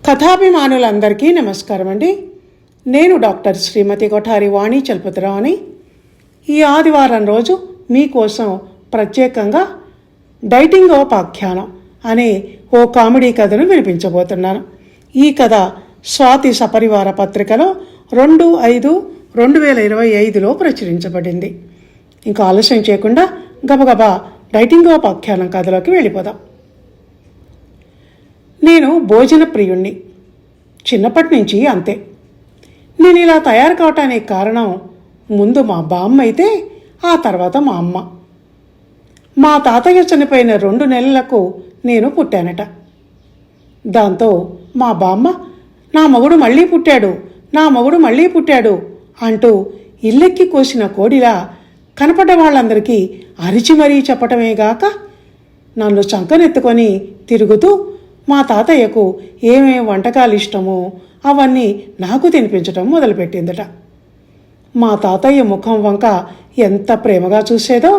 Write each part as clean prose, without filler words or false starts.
కథాభిమానులందరికీ నమస్కారం అండి. నేను డాక్టర్ శ్రీమతి కొఠారి వాణి చలపతిరావుని. ఈ ఆదివారం రోజు మీకోసం ప్రత్యేకంగా డైటింగోపాఖ్యానం అనే ఓ కామెడీ కథను వినిపించబోతున్నాను. ఈ కథ స్వాతి సపరివార పత్రికలో 2/5/2025లో ప్రచురించబడింది. ఇంకా ఆలస్యం చేయకుండా గబగబా డైటింగోపాఖ్యానం కథలోకి వెళ్ళిపోదాం. నేను భోజన ప్రియుణ్ణి, చిన్నప్పటి నుంచి అంతే. నేను ఇలా తయారు కావటానికి కారణం ముందు మా బామ్మ అయితే ఆ తర్వాత మా అమ్మ. మా తాతయ్య చనిపోయిన 2 నెలలకు నేను పుట్టానట. దాంతో మా బామ్మ నా మొగుడు మళ్ళీ పుట్టాడు, నా మొగుడు మళ్ళీ పుట్టాడు అంటూ ఇల్లెక్కి కోసిన కోడిలా కనపడ్డ వాళ్ళందరికీ అరిచి మరీ చెప్పటమేగాక నన్ను చంకనెత్తుకొని తిరుగుతూ మా తాతయ్యకు ఏమేం వంటకాలు ఇష్టమో అవన్నీ నాకు తినిపించటం మొదలుపెట్టిందట. మా తాతయ్య ముఖం వంక ఎంత ప్రేమగా చూసేదో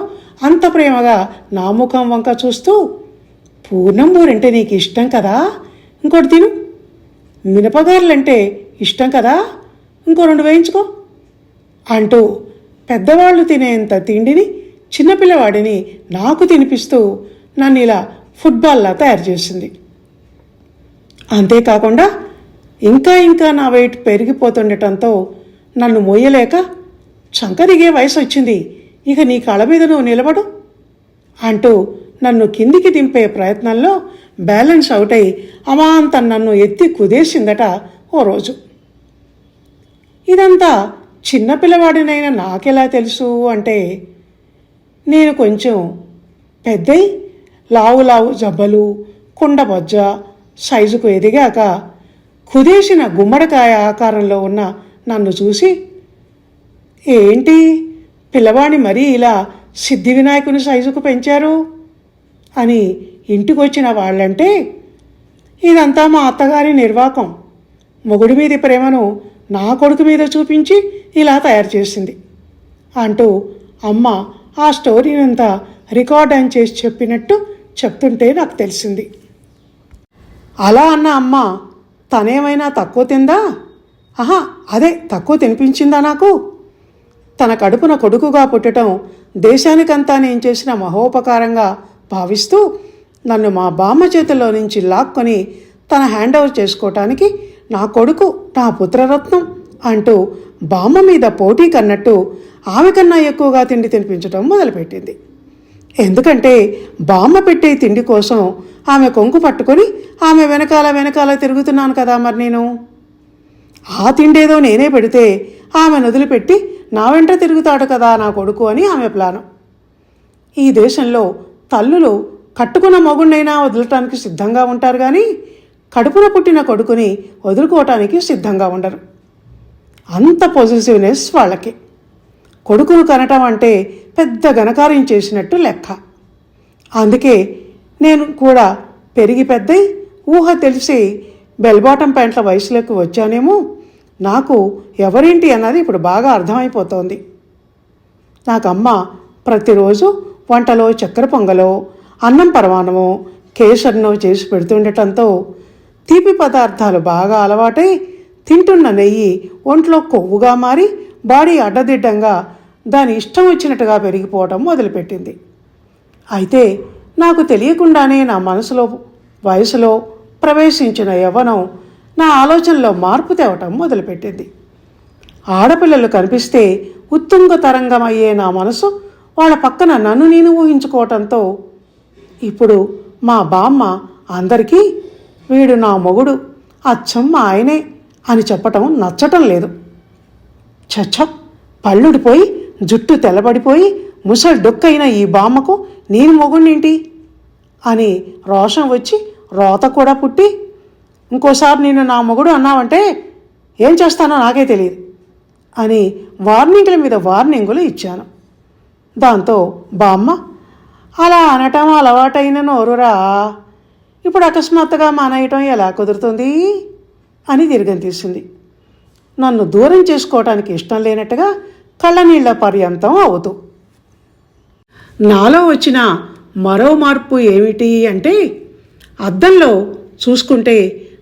అంత ప్రేమగా నా ముఖం వంక చూస్తూ, పూర్ణం బూరంటే నీకు ఇష్టం కదా, ఇంకోటి తిను. మినపగారులంటే ఇష్టం కదా, ఇంకో 2 వేయించుకో అంటూ పెద్దవాళ్ళు తినేంత తిండిని చిన్నపిల్లవాడిని నాకు తినిపిస్తూ నన్ను ఇలా ఫుట్బాల్లా తయారు చేసింది. అంతేకాకుండా ఇంకా ఇంకా నా వెయిట్ పెరిగిపోతుండటంతో నన్ను మోయలేక, చంక దిగే వయసు వచ్చింది, ఇక నీ కాళ్ళ మీద నువ్వు నిలబడు అంటూ నన్ను కిందికి దింపే ప్రయత్నంలో బ్యాలెన్స్ అవుట్ అయి అమాంతం నన్ను ఎత్తి కుదేసిందట ఓ రోజు. ఇదంతా చిన్నపిల్లవాడినైనా నాకెలా తెలుసు అంటే, నేను కొంచెం పెద్దయి లావు లావు జబ్బలు, కుండబొజ్జ సైజుకు ఎదిగాక కుదేసిన గుమ్మడికాయ ఆకారంలో ఉన్న నన్ను చూసి, ఏంటి పిల్లవాడిని మరీ ఇలా సిద్ధి వినాయకుని సైజుకు పెంచారు అని ఇంటికొచ్చిన వాళ్ళంటే, ఇదంతా మా అత్తగారి నిర్వాకం, మొగుడి మీది ప్రేమను నా కొడుకు మీద చూపించి ఇలా తయారు చేసింది అంటూ అమ్మ ఆ స్టోరీనంతా రికార్డ్ ఆన్ చేసి చెప్పినట్టు చెప్తుంటే నాకు తెలిసింది. అలా అన్న అమ్మ తనేమైనా తక్కువ తిందా? అదే తక్కువ తినిపించిందా నాకు? తన కడుపున కొడుకుగా పుట్టడం దేశానికంతా నేను చేసిన మహోపకారంగా భావిస్తూ నన్ను మా బామ్మ చేతుల్లో నుంచి లాక్కొని తన హ్యాండ్ ఓవర్ చేసుకోవటానికి నా కొడుకు నా పుత్రరత్నం అంటూ బామ్మ మీద పోటీ కన్నట్టు ఆమె కన్నా ఎక్కువగా తిండి తినిపించడం మొదలుపెట్టింది. ఎందుకంటే బామ్మ పెట్టే తిండి కోసం ఆమె కొంగు పట్టుకొని ఆమె వెనకాల తిరుగుతున్నాను కదా మరి నేను. ఆ తిండేదో నేనే పెడితే ఆమెను వదిలిపెట్టి నా వెంట తిరుగుతాడు కదా నా కొడుకు అని ఆమె ప్లాను. ఈ దేశంలో తల్లులు కట్టుకున్న మొగుడినైనా వదలటానికి సిద్ధంగా ఉంటారు కానీ కడుపున పుట్టిన కొడుకుని వదులుకోవటానికి సిద్ధంగా ఉండరు. అంత పొజిటివ్నెస్ వాళ్ళకి. కొడుకును కనటం అంటే పెద్ద ఘనకార్యం చేసినట్టు లెక్క. అందుకే నేను కూడా పెరిగి పెద్దయి ఊహ తెలిసి బెల్బాటం ప్యాంట్ల వయసులోకి వచ్చానేమో నాకు ఎవరేంటి అన్నది ఇప్పుడు బాగా అర్థమైపోతోంది. నాకమ్మ ప్రతిరోజు వంటలో చక్కెర పొంగలో, అన్నం పరమాన్నమో, కేసరినో చేసి పెడుతుండటంతో తీపి పదార్థాలు బాగా అలవాటై తింటున్న నెయ్యి ఒంట్లో కొవ్వుగా మారి బాడీ అడ్డదిడ్డంగా దాని ఇష్టం వచ్చినట్టుగా పెరిగిపోవటం మొదలుపెట్టింది. అయితే నాకు తెలియకుండానే నా మనసులో వయసులో ప్రవేశించిన యవ్వనం నా ఆలోచనలో మార్పు తేవటం మొదలుపెట్టింది. ఆడపిల్లలు కనిపిస్తే ఉత్తుంగ తరంగమయ్యే నా మనసు వాళ్ళ పక్కన నన్ను నేను ఊహించుకోవటంతో ఇప్పుడు మా బామ్మ అందరికీ వీడు నా మొగుడు, అచ్చం మా ఆయనే అని చెప్పటం నచ్చటం లేదు. చచ్చ, పళ్ళుడిపోయి జుట్టు తెల్లబడిపోయి ముసలి డొక్కైన ఈ బామ్మకు నేను మొగుడినేంటి అని రోషం వచ్చి రోత కూడా పుట్టి, ఇంకోసారి నేను నా మొగుడు అన్నావంటే ఏం చేస్తానో నాకే తెలియదు అని వార్నింగ్ల మీద వార్నింగులు ఇచ్చాను. దాంతో బామ్మ, అలా అనటం అలవాటైన నోరురా, ఇప్పుడు అకస్మాత్తుగా మానేయటం ఎలా కుదురుతుంది అని తిరిగని తీసింది. నన్ను దూరం చేసుకోవటానికి ఇష్టం లేనట్టుగా కళ్ళనీళ్ల పర్యంతం అవుతూ. నాలో వచ్చిన మరో మార్పు ఏమిటి అంటే, అద్దంలో చూసుకుంటే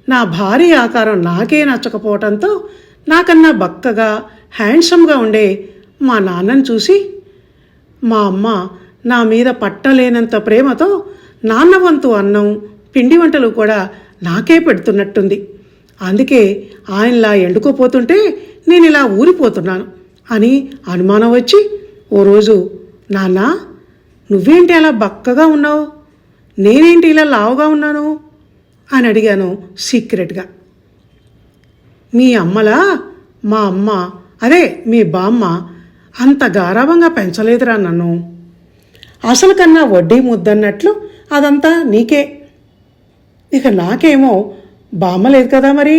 నా భారీ ఆకారం నాకే నచ్చకపోవటంతో నాకన్నా బక్కగా హ్యాండ్సమ్గా ఉండే మా నాన్నని చూసి మా అమ్మ నా మీద పట్టలేనంత ప్రేమతో నాన్న వంతు అన్నం పిండి వంటలు కూడా నాకే పెడుతున్నట్టుంది. అందుకే ఆయనలా ఎండుకోపోతుంటే నేను ఇలా ఊరిపోతున్నాను అని అనుమానం వచ్చి ఓ రోజు, నాన్న నువ్వేంటి అలా బక్కగా ఉన్నావు, నేనేంటి ఇలా లావుగా ఉన్నాను అని అడిగాను సీక్రెట్గా. మీ అమ్మలా మా అమ్మ, అదే మీ బామ్మ అంత గారాబంగా పెంచలేదురా నన్ను. అసలు కన్నా వడ్డీ ముద్దన్నట్లు అదంతా నీకే. ఇక నాకేమో బామ్మ లేదు కదా మరి,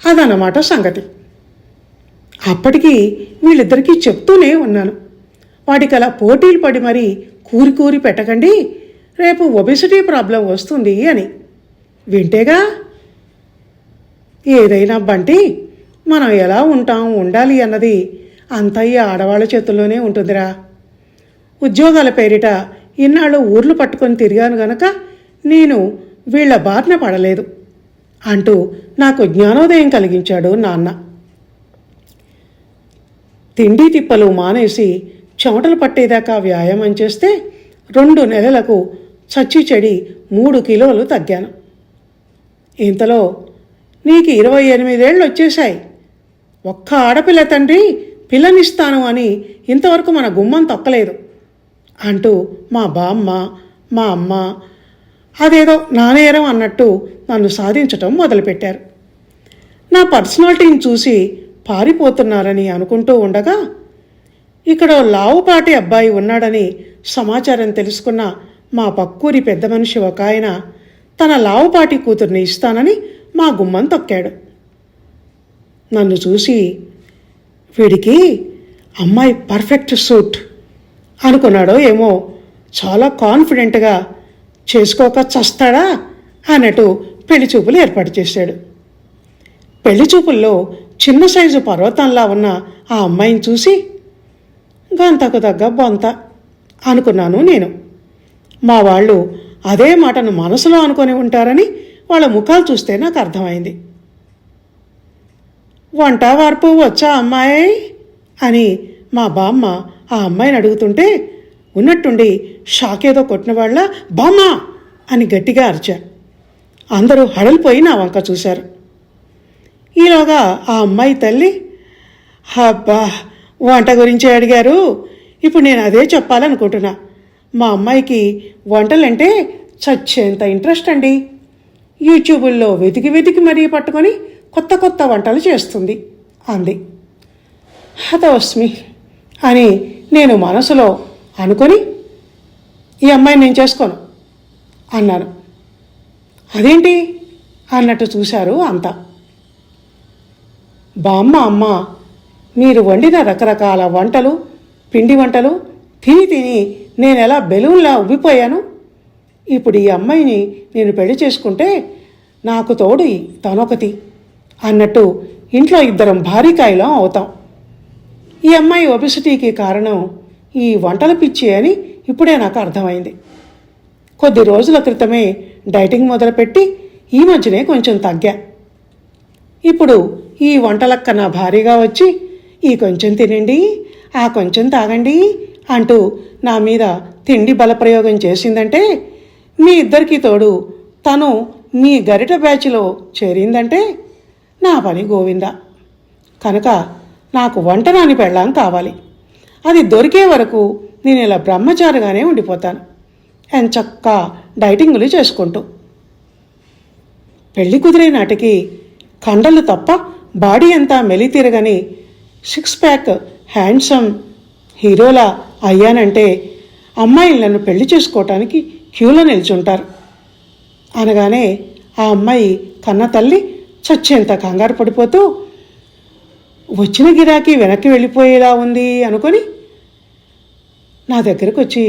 అదన్నమాట సంగతి. అప్పటికి వీళ్ళిద్దరికీ చెప్తూనే ఉన్నాను, వాడికి అలా పోటీలు పడి మరీ కూరి కూరి పెట్టకండి, రేపు ఒబెసిటీ ప్రాబ్లం వస్తుంది అని. వింటేగా. ఏదైనా బంటి మనం ఎలా ఉండాలి అన్నది అంతా ఈ ఆడవాళ్ళ చేతుల్లోనే ఉంటుందిరా. ఉద్యోగాల పేరిట ఇన్నాళ్ళు ఊర్లు పట్టుకొని తిరిగాను గనక నేను వీళ్ల బారిన పడలేదు అంటూ నాకు జ్ఞానోదయం కలిగించాడు నాన్న. తిండి తిప్పలు మానేసి చెమటలు పట్టేదాకా వ్యాయామం చేస్తే 2 నెలలకు చచ్చి చెడి 3 కిలోలు తగ్గాను. ఇంతలో నీకు 28 ఏళ్ళు వచ్చేశాయి, ఒక్క ఆడపిల్ల తండ్రి పిల్లనిస్తాను అని ఇంతవరకు మన గుమ్మం తొక్కలేదు అంటూ మా బామ్మ మా అమ్మ అదేదో నానేరం అన్నట్టు నన్ను సాధించటం మొదలుపెట్టారు. నా పర్సనాలిటీని చూసి పారిపోతున్నారని అనుకుంటూ ఉండగా ఇక్కడ లావుపాటి అబ్బాయి ఉన్నాడని సమాచారం తెలుసుకున్న మా పక్కూరి పెద్ద మనిషి ఒక ఆయన తన లావుపాటి కూతుర్ని ఇస్తానని మా గుమ్మం తొక్కాడు. నన్ను చూసి వీడికి అమ్మాయి పర్ఫెక్ట్ సూట్ అనుకున్నాడో ఏమో, చాలా కాన్ఫిడెంట్గా చేసుకోక చస్తాడా అన్నట్టు పెళ్లి చూపులు ఏర్పాటు చేశాడు. పెళ్లి చూపుల్లో చిన్న సైజు పర్వతంలా ఉన్న ఆ అమ్మాయిని చూసి గంతకు తగ్గ బొంత అనుకున్నాను నేను. మా వాళ్ళు అదే మాటను మనసులో అనుకొని ఉంటారని వాళ్ళ ముఖాలు చూస్తే నాకు అర్థమైంది. వంట వార్పు వచ్చా అమ్మాయి అని మా బామ్మ ఆ అమ్మాయిని అడుగుతుంటే ఉన్నట్టుండి షాక్ ఏదో కొట్టిన వాళ్ళ బామ్మ అని గట్టిగా అరిచా. అందరూ హడలిపోయి నా వంక చూశారు. ఈలోగా ఆ అమ్మాయి తల్లి, అబ్బా వంట గురించి అడిగారు, ఇప్పుడు నేను అదే చెప్పాలనుకుంటున్నా. మా అమ్మాయికి వంటలంటే చచ్చేంత ఇంట్రెస్ట్ అండి. యూట్యూబుల్లో వెతికి మరీ పట్టుకొని కొత్త కొత్త వంటలు చేస్తుంది అంది. హతోస్మి అని నేను మనసులో అనుకొని ఈ అమ్మాయిని నేను చేసుకోను అన్నాను. అదేంటి అన్నట్టు చూశారు అంతా. బామ్మ అమ్మ మీరు వండిన రకరకాల వంటలు పిండి వంటలు తిని నేను ఎలా బెలూన్లా ఉబ్బిపోయాను. ఇప్పుడు ఈ అమ్మాయిని నేను పెళ్లి చేసుకుంటే నాకు తోడు తనొకటి అన్నట్టు ఇంట్లో 2 భారీకాయలం అవుతాం. ఈ అమ్మాయి ఒబెసిటీకి కారణం ఈ వంటల పిచ్చి అని ఇప్పుడే నాకు అర్థమైంది. కొద్ది రోజుల క్రితమే డైటింగ్ మొదలుపెట్టి ఈ మధ్యనే కొంచెం తగ్గా. ఇప్పుడు ఈ వంటలక్క నా భారీగా వచ్చి ఈ కొంచెం తినండి, ఆ కొంచెం తాగండి అంటూ నా మీద తిండి బలప్రయోగం చేసిందంటే, మీ ఇద్దరికీ తోడు తను మీ గరిట బ్యాచ్లో చేరిందంటే నా పని గోవిందా. కనుక నాకు వంట రాని పెళ్ళాం కావాలి. అది దొరికే వరకు నేను ఇలా బ్రహ్మచారిగానే ఉండిపోతాను, ఎంచక్కా డైటింగులు చేసుకుంటూ. పెళ్లి కుదిరే నాటికి కండలు తప్ప బాడీ అంతా మెలితిరగని 6 ప్యాక్ హ్యాండ్సమ్ హీరోలా అయ్యానంటే అమ్మాయిలు నన్ను పెళ్లి చేసుకోవటానికి క్యూలో నిల్చుంటారు అనగానే ఆ అమ్మాయి కన్న తల్లి చచ్చేంత కంగారు పడిపోతూ వచ్చిన గిరాకీ వెనక్కి వెళ్ళిపోయేలా ఉంది అనుకొని నా దగ్గరకు వచ్చి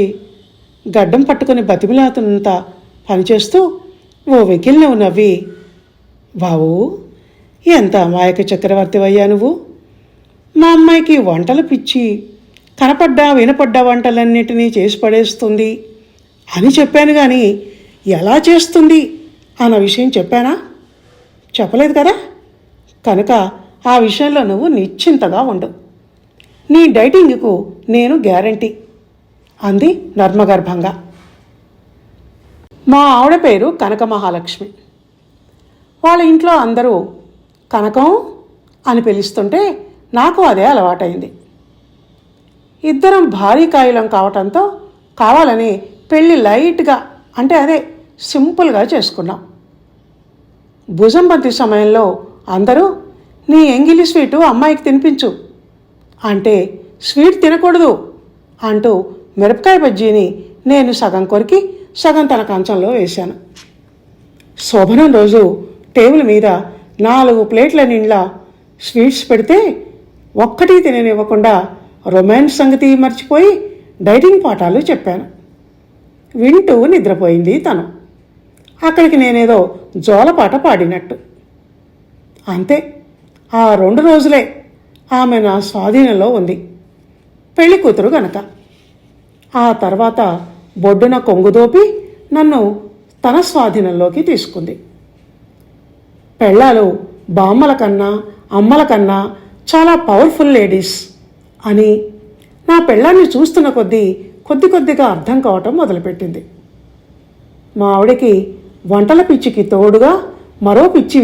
గడ్డం పట్టుకొని బతిమిలాతున్నంత పనిచేస్తూ ఓ వెకిల్ నవ్వి, బావు ఎంత అమాయక చక్రవర్తివయ్యా నువ్వు. మా అమ్మాయికి వంటలు పిచ్చి, కనపడ్డా వినపడ్డా వంటలన్నిటినీ చేసి పడేస్తుంది అని చెప్పాను, కానీ ఎలా చేస్తుంది అన్న విషయం చెప్పానా చెప్పలేదు కదా, కనుక ఆ విషయంలో నువ్వు నిశ్చింతగా ఉండు. నీ డైటింగ్కు నేను గ్యారంటీ అంది నర్మగర్భంగా. మా ఆవిడ పేరు కనక మహాలక్ష్మి. వాళ్ళ ఇంట్లో అందరూ కనకం అని పిలుస్తుంటే నాకు అదే అలవాటైంది. ఇద్దరం భారీ కాయలం కావటంతో కావాలని పెళ్ళి లైట్గా, అంటే అదే సింపుల్గా చేసుకున్నాం. భుజం బంతి సమయంలో అందరూ నీ ఎంగిలి స్వీటు అమ్మాయికి తినిపించు అంటే స్వీట్ తినకూడదు అంటూ మిరపకాయ బజ్జీని నేను సగం కొరికి సగం తన కంచంలో వేశాను. శోభనం రోజు టేబుల్ మీద 4 ప్లేట్ల నిండా స్వీట్స్ పెడితే ఒక్కటి తిననివ్వకుండా రొమాన్స్ సంగతి మర్చిపోయి డైటింగ్ పాఠాలు చెప్పాను. వింటూ నిద్రపోయింది తను. అక్కడికి నేనేదో జోలపాట పాడినట్టు. అంతే, ఆ 2 రోజులే ఆమె నా స్వాధీనంలో ఉంది, పెళ్లి కూతురు గనక. ఆ తర్వాత బొడ్డున కొంగుదోపి నన్ను తన స్వాధీనంలోకి తీసుకుంది. పెళ్ళాలు బామ్మల కన్నా అమ్మల కన్నా చాలా పవర్ఫుల్ లేడీస్ అని నా పెళ్ళాన్ని చూస్తున్న కొద్ది కొద్దిగా అర్థం కావటం మొదలుపెట్టింది. మా ఆవిడకి వంటల పిచ్చికి తోడుగా మరో పిచ్చి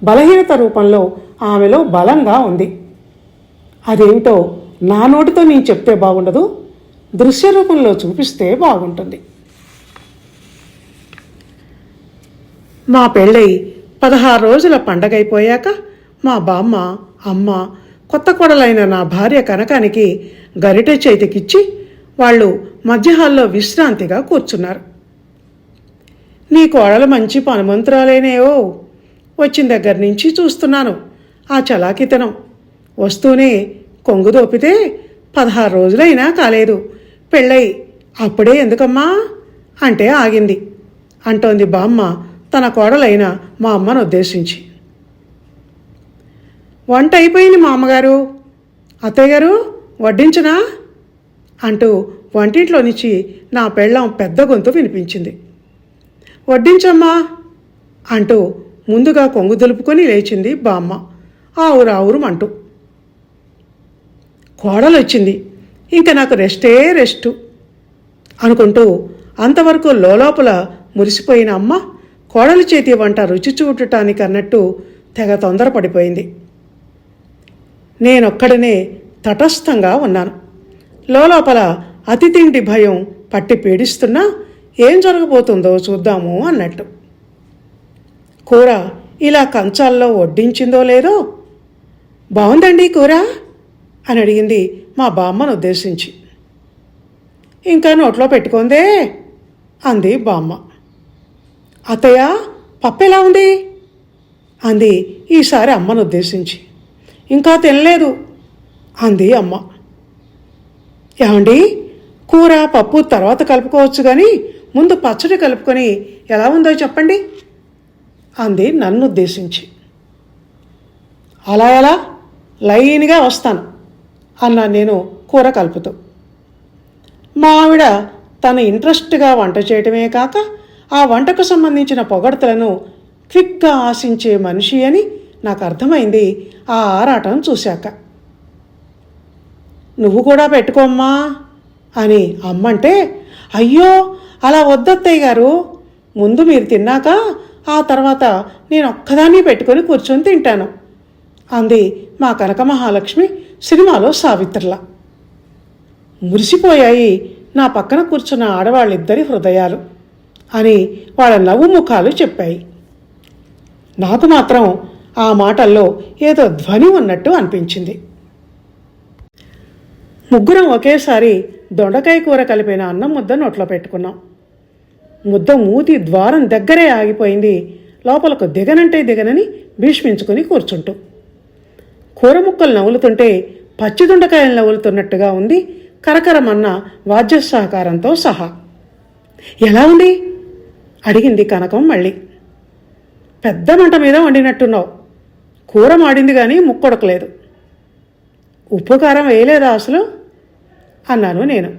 బలహీనత రూపంలో ఆమెలో బలంగా ఉంది. అదేమిటో నా నోటితో నేను చెప్తే బాగుండదు, దృశ్య రూపంలో చూపిస్తే బాగుంటుంది. మా పెళ్ళై 16 రోజుల పండగైపోయాక మా బామ్మ, అమ్మ, కొత్త కోడలైన నా భార్య కనకానికి గరిటె చేతికిచ్చి వాళ్ళు మధ్య హాల్లో విశ్రాంతిగా కూర్చున్నారు. నీ కోడలు మంచి పనుమంతురాలేనేవో, వచ్చిన దగ్గర నుంచి చూస్తున్నాను ఆ చలాకితనం. వస్తూనే కొంగు దోపితే 16 రోజులైనా కాలేదు, పెళ్ళై అప్పుడే ఎందుకమ్మా అంటే ఆగింది అంటోంది బామ్మ తన కోడలైన మా అమ్మను ఉద్దేశించి. వంట అయిపోయింది మా అమ్మగారు, అత్తయ్య గారు వడ్డించనా అంటూ వంటింట్లో నుంచి నా పెళ్ళాం పెద్ద గొంతు వినిపించింది. వడ్డించమ్మా అంటూ ముందుగా కొంగు దులుపుకొని లేచింది బామ్మ ఆవురావురుమంటూ. కోడలు వచ్చింది, ఇంకా నాకు రెస్టు అనుకుంటూ అంతవరకు లోపల మురిసిపోయిన అమ్మ కోడలి చేతి వంట రుచి చూడటానికి అన్నట్టు తెగ తొందరపడిపోయింది. నేనొక్కడనే తటస్థంగా ఉన్నాను. లోపల అతి తిండి భయం పట్టి పీడిస్తున్నా ఏం జరగబోతుందో చూద్దాము అన్నట్టు. కూర ఇలా కంచాల్లో వడ్డించిందో లేదో, బాగుందండి కూర అని అడిగింది మా బామ్మను ఉద్దేశించి. ఇంకా నోట్లో పెట్టుకుందే అంది బామ్మ. అత్తయ్య పప్పు ఎలా ఉంది అంది ఈసారి అమ్మను ఉద్దేశించి. ఇంకా తినలేదు అంది అమ్మ. ఏమండి, కూర పప్పు తర్వాత కలుపుకోవచ్చు కానీ ముందు పచ్చడి కలుపుకొని ఎలా ఉందో చెప్పండి అంది నన్ను ఉద్దేశించి. అలా ఎలా, లైన్గా వస్తాను అన్నా నేను కూర కలుపుతూ. మా ఆవిడ తన ఇంట్రెస్ట్గా వంట చేయటమే కాక ఆ వంటకు సంబంధించిన పొగడ్తలను క్విక్గా ఆశించే మనిషి అని నాకు అర్థమైంది ఆ ఆరాటం చూశాక. నువ్వు కూడా పెట్టుకోమ్మా అని అమ్మంటే, అయ్యో అలా వద్దత్తయ్య గారు, ముందు మీరు తిన్నాక ఆ తర్వాత నేను ఒక్కదాన్ని పెట్టుకొని కూర్చొని తింటాను అంది మా కనక మహాలక్ష్మి సినిమాలో సావిత్రిలా. మురిసిపోయాయి నా పక్కన కూర్చున్న ఆడవాళ్ళిద్దరి హృదయాలు అని వాళ్ళ నవ్వు ముఖాలు చెప్పాయి. నాకు మాత్రం ఆ మాటల్లో ఏదో ధ్వని ఉన్నట్టు అనిపించింది. ముగ్గురం ఒకేసారి దొండకాయ కూర కలిపిన అన్నం ముద్ద నోట్లో పెట్టుకున్నాం. ముద్ద మూతి ద్వారం దగ్గరే ఆగిపోయింది, లోపలకు దిగనంటే దిగనని భీష్మించుకుని కూర్చుంటూ. కూర ముక్కలు నవ్వులుతుంటే పచ్చి దొండకాయలు నవ్వులుతున్నట్టుగా ఉంది కరకరమన్న వాద్య సహకారంతో సహా. ఎలా ఉంది అడిగింది కనకం మళ్ళీ. పెద్ద మంట మీద వండినట్టున్నావు, కూర మాడింది కానీ ముక్కొడకలేదు. ఉప్పు కారం వేయలేదా అసలు అన్నాను నేను.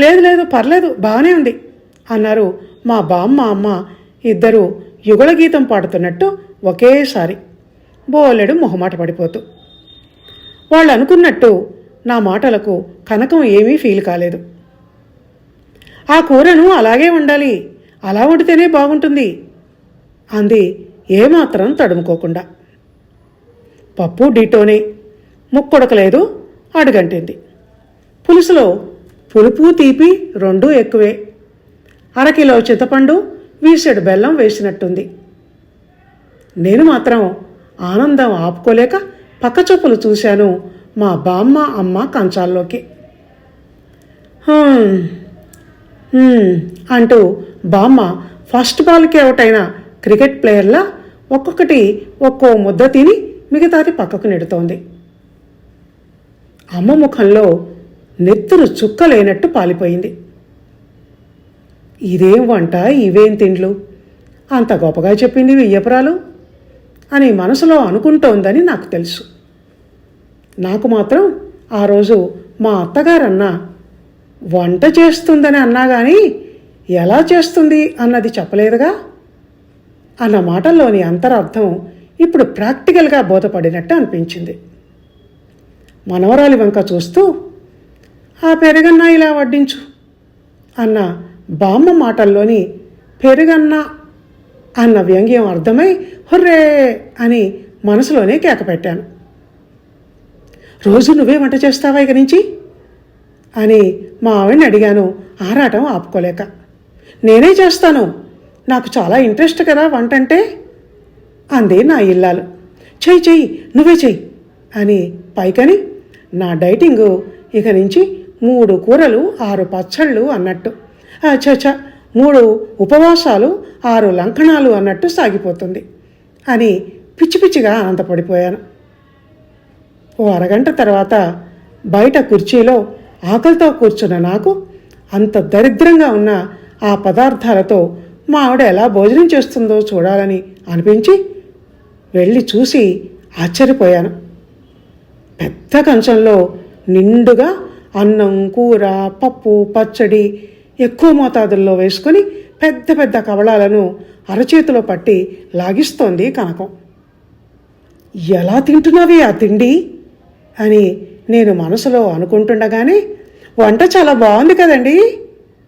లేదు పర్లేదు బాగానే ఉంది అన్నారు మా బామ్మ అమ్మ ఇద్దరు యుగళ గీతం పాడుతున్నట్టు ఒకేసారి బోలెడు మొహమాట పడిపోతూ. వాళ్ళు అనుకున్నట్టు నా మాటలకు కనకం ఏమీ ఫీల్ కాలేదు. ఆ కూరను అలాగే వండాలి, అలా వండితేనే బాగుంటుంది అంది ఏమాత్రం తడుముకోకుండా. పప్పు డిటోనే, ముక్కొడకలేదు, అడుగంటింది. పులుసులో పులుపు తీపి రెండూ ఎక్కువే. అరకిలో చింతపండు, వీసెడు బెల్లం వేసినట్టుంది. నేను మాత్రం ఆనందం ఆపుకోలేక పక్కచొప్పులు చూశాను మా బామ్మ అమ్మ కంచాల్లోకి. అంటూ బామ్మ ఫస్ట్ బాల్కి అవుట్ అయిన క్రికెట్ ప్లేయర్లా ఒక్కొక్కటి ఒక్కో ముద్ద తిని మిగతాది పక్కకు నెడుతోంది. అమ్మ ముఖంలో నెత్తురు చుక్కలేనట్టు పాలిపోయింది. ఇదేం వంట, ఇవేం తిండ్లు, అంత గొప్పగా చెప్పింది వియ్యపురాలు అని మనసులో అనుకుంటోందని నాకు తెలుసు. నాకు మాత్రం ఆ రోజు మా అత్తగారన్నా వంట చేస్తుందని అన్నా కానీ ఎలా చేస్తుంది అన్నది చెప్పలేదుగా అన్న మాటల్లోని అంతరార్థం ఇప్పుడు ప్రాక్టికల్గా బోధపడినట్టు అనిపించింది. మనవరాలి వంక చూస్తూ ఆ పెరుగన్నా ఇలా వడ్డించు అన్న బామ్మ మాటల్లోని పెరుగన్నా అన్న వ్యంగ్యం అర్థమై హుర్రే అని మనసులోనే కేకపెట్టాను. రోజు నువ్వే వంట చేస్తావా ఇక నుంచి అని మా ఆవిడని అడిగాను, ఆరాటం ఆపుకోలేక. నేనే చేస్తాను, నాకు చాలా ఇంట్రెస్ట్ కదా వంట అంటే అంది నా ఇల్లాలు. చెయ్యి చెయ్యి, నువ్వే చెయ్యి అని పైకని నా డైటింగు ఇక నుంచి 3 కూరలు 6 పచ్చళ్ళు అన్నట్టు, చచ 3 ఉపవాసాలు 6 లంకణాలు అన్నట్టు సాగిపోతుంది అని పిచ్చి పిచ్చిగా ఆనందపడిపోయాను. ఓ అరగంట తర్వాత బయట కుర్చీలో ఆకలితో కూర్చున్న నాకు అంత దరిద్రంగా ఉన్న ఆ పదార్థాలతో మా ఆవిడ ఎలా భోజనం చేస్తుందో చూడాలని అనిపించి వెళ్ళి చూసి ఆశ్చర్యపోయాను. పెద్ద కంచంలో నిండుగా అన్నం, కూర, పప్పు, పచ్చడి ఎక్కువ మోతాదుల్లో వేసుకొని పెద్ద పెద్ద కవళాలను అరచేతిలో పట్టి లాగిస్తోంది కనకం. ఎలా తింటున్నావి ఆ తిండి అని నేను మనసులో అనుకుంటుండగానే వంట చాలా బాగుంది కదండి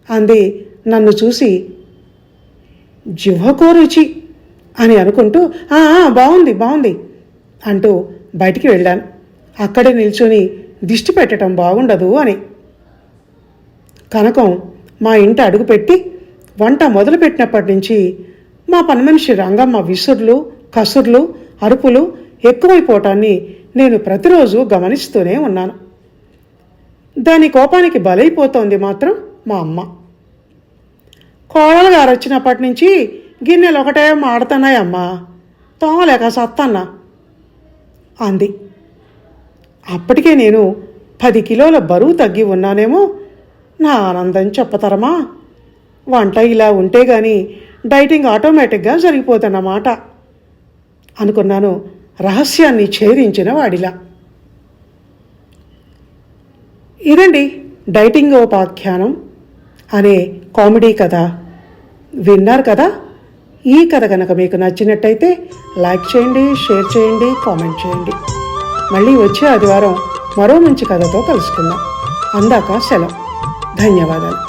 అంది నన్ను చూసి. జిహ్వకో రుచి అని అనుకుంటూ బాగుంది బాగుంది అంటూ బయటికి వెళ్ళాను. అక్కడే నిల్చొని దిష్టి పెట్టడం బాగుండదు అని. కనకం మా ఇంట అడుగుపెట్టి వంట మొదలుపెట్టినప్పటి నుంచి మా పని మనిషి రంగమ్మ విసుర్లు, కసుర్లు, అరుపులు ఎక్కువైపోవటాన్ని నేను ప్రతిరోజు గమనిస్తూనే ఉన్నాను. దాని కోపానికి బలైపోతోంది మాత్రం మా అమ్మ. కోడలు గారు వచ్చినప్పటి నుంచి గిన్నెలు ఒకటే మాడుతున్నాయమ్మా, తోమలేక సత్తన్నా అంది. అప్పటికే నేను 10 కిలోల బరువు తగ్గి ఉన్నానేమో. నా ఆనందం చెప్పతరమా? వంట ఇలా ఉంటే గాని డైటింగ్ ఆటోమేటిక్గా జరిగిపోతున్నమాట అనుకున్నాను, రహస్యాన్ని ఛేదించిన వాడిలా. ఇదండి డైటింగోపాఖ్యానం అనే కామెడీ కథ. విన్నారు కదా? ఈ కథ కనుక మీకు నచ్చినట్టయితే లైక్ చేయండి, షేర్ చేయండి, కామెంట్ చేయండి. మళ్ళీ వచ్చే ఆదివారం మరో మంచి కథతో కలుసుకుందాం. అందాక సెలవు. ధన్యవాదాలు.